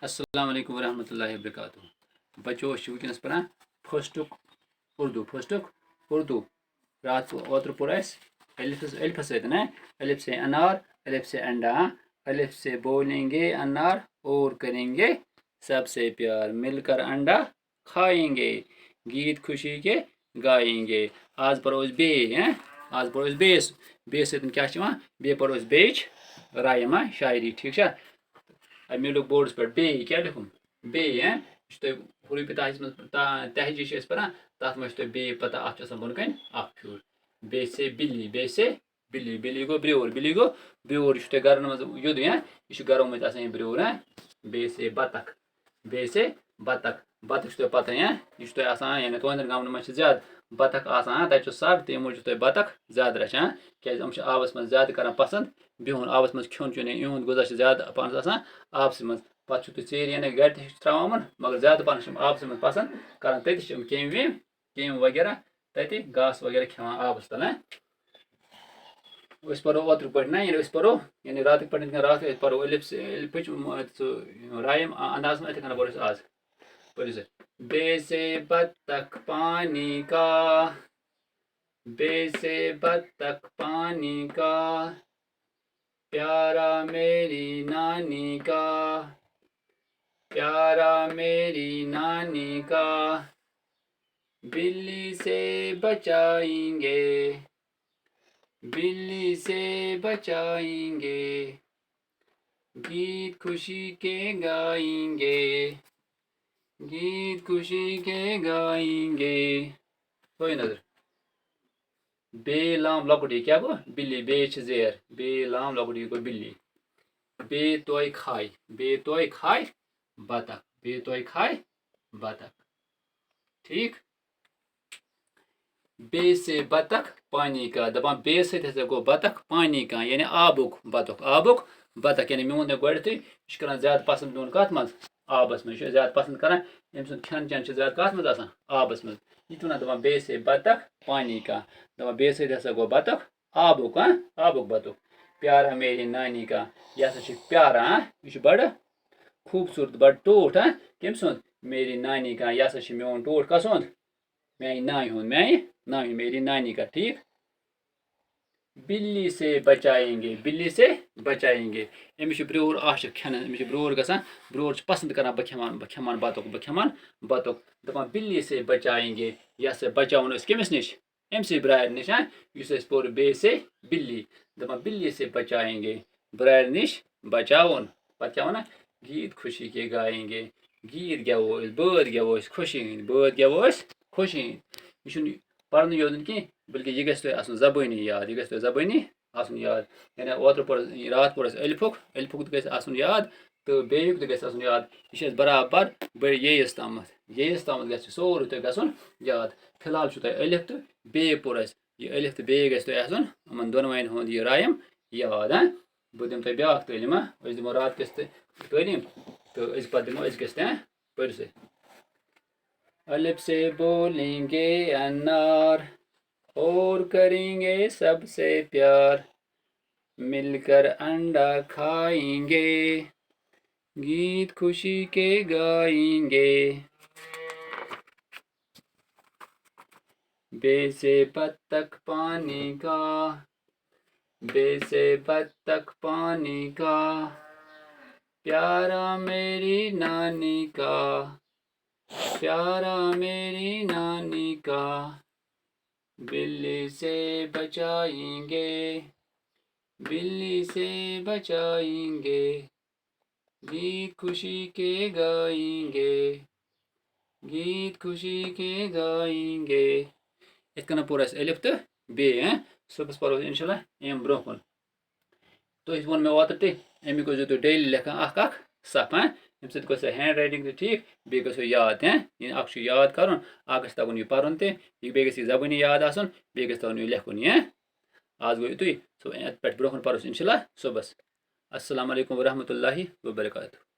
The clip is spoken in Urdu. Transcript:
السلام علیکم ورحمۃ اللہ وبرکاتہ بچو ونکس پران فسٹک اردو رات اوتر پور الف ست الف سے انار الف سے انڈا الف سے بولیں گے انار اور کریں گے سب سے پیار مل کر انڈا کھائیں گے گیت خوشی کے گائیں گے آج پرو آج پرو بیس ست کیا بی پرو بیچ رائم شاعری ٹھیک مے لوگ بورڈس پہ بی کیا لکھم بی یہ ہوری پتاہس من تہجی پران تر مجھ بی پتہ ات بن کن پھیور بی سے بلی بلی گو بیور یہ گرن مز ید یہ گرو مز بیور بی سے بطخ بطخ پتہ یہ یعنی تہندین گامن مز زیادہ بطخ آسان تتہ سگ تمہ موجود تہ بطخ زیادہ رچان کیاز یم آبس مز زیادہ کران پسند بہن آبس مز کھیون چون یہند غذا زیادہ پہن آسان آبس مز پتہ تھی ژیر یعنی گھر تہ تراوان مگر زیادہ پہن آبس مز پسند کران تتہ کیم وغیرہ تتہ گاسہ وغیرہ کھیوان آبس تل اس پرو اوتر پہ یعنی پرو یعنی رات پہ رات پرو الف رائم انداز میں اتھے کن پرو آج پڑھو سے بے سے بطخ پانی کا بے سے بطخ پانی کا پیارا میری نانی کا پیارا میری نانی کا بلی سے بچائیں گے بلی سے بچائیں گے گیت خوشی کے گائیں گے گیت خوشی کے گائیں گے کوئی نظر بے لام لکڑی کیا گو بلی بے زیر بے لام لکڑی گو بلی بے توئی کھائے بطخ بے توئی کھائے بطخ ٹھیک بے سے بطخ پانی کا دپان بے ست گو بطخ پانی کا یعنی آبک بطخ یعنی میون گۄڈنیتھٕے یہ کران زیادہ پسند میون کت مز آبس مز یہ زیادہ پسند کران یم سن کھین چین زیادہ کت مز آسان آبس مز یہ ونان دپان بے سے بطخ پانی کا دپان بے ست گو بطخ آبک بطخ پیارا میری نانی کا یہ ہسا پیارا یہ بڑ خوبصورت بڑ ٹوٹھ کم سند میری نانی کا یہ ہسا میون ٹوٹھ کس ہند میانہ نانہ ہند میری نانی کا ٹھیک بلی سے بچائیں گے امس برور عاشق کھین امس برور گژھان برور پسند کران بہ کھیمان بطخ دپان بلی سے بچائیں گے یہ سا بچاؤن کمس نش امسی برارِ نش اس پور بے سے بلی دپان بلی سے بچائیں گے برارِ نش بچاؤن پتہ کیا ونان گیت خوشی کے گائیں گے گیت گیوو بٲتھ گیوو خوشی ہند یہ پڑھنے یوت کی بلکہ یہ گژھِ تۄہہِ آسُن زبٲنی یاد یعنی اوتر پور رات پور الفُک تہِ گژھِ آسُن یاد تو بیٚیُک تہِ گژھِ آسُن یاد یہ برابر ییس تامتھ گژھِ سورُے تۄہہِ گژھُن یاد فی الحال چھُ تۄہہِ الف تو بے پور یہ الف تو بے گژھِ تۄہہِ آسُن یِمن دۄنوَین ہُنٛد یہ رایِم یاد بہٕ دِمہٕ تۄہہِ بیٛاکھ تعلیٖم أسۍ دِمو رات کِس تہِ تعلیٖم تہٕ أسۍ پتہٕ دِمو أزکِس تہِ پٔرِو سا الف سے بولیں گے انار اور کریں گے سب سے پیار مل کر انڈا کھائیں گے گیت خوشی کے گائیں گے بے سے بطخ پانی کا بے سے بطخ پانی کا پیارا میری نانی کا پیارا میری نانی کا بلی سے بچائیں گے بلی سے بچائیں گے گیت خوشی کے گائیں گے گیت خوشی کے گائیں گے ات کن پور الف تو بے صبح پرو انشاء اللہ ام برو کن تھی وون مے اوتر تہ امیک ٲسۍزیو تُہۍ ڈیلی لیکھان اکھ صف ییٚمہِ سۭتۍ گژھِ ہینڈ رایٹنگ تہِ ٹھیک بیٚیہِ گژھو یاد یعنی اکھ چھُ یاد کرُن اکھ گژھِ تگُن یہِ پرُن تہِ بیٚیہِ گژھِ یہِ زبٲنی یاد آسُن بیٚیہِ گژھِ تگُن یہِ لیکھُن آز گوٚو یِتُے اتھ پٮ۪ٹھ برونٛہہ کُن پرو انشاء اللہ صبحس السلام علیکم ورحمۃ اللہ وبرکاتہ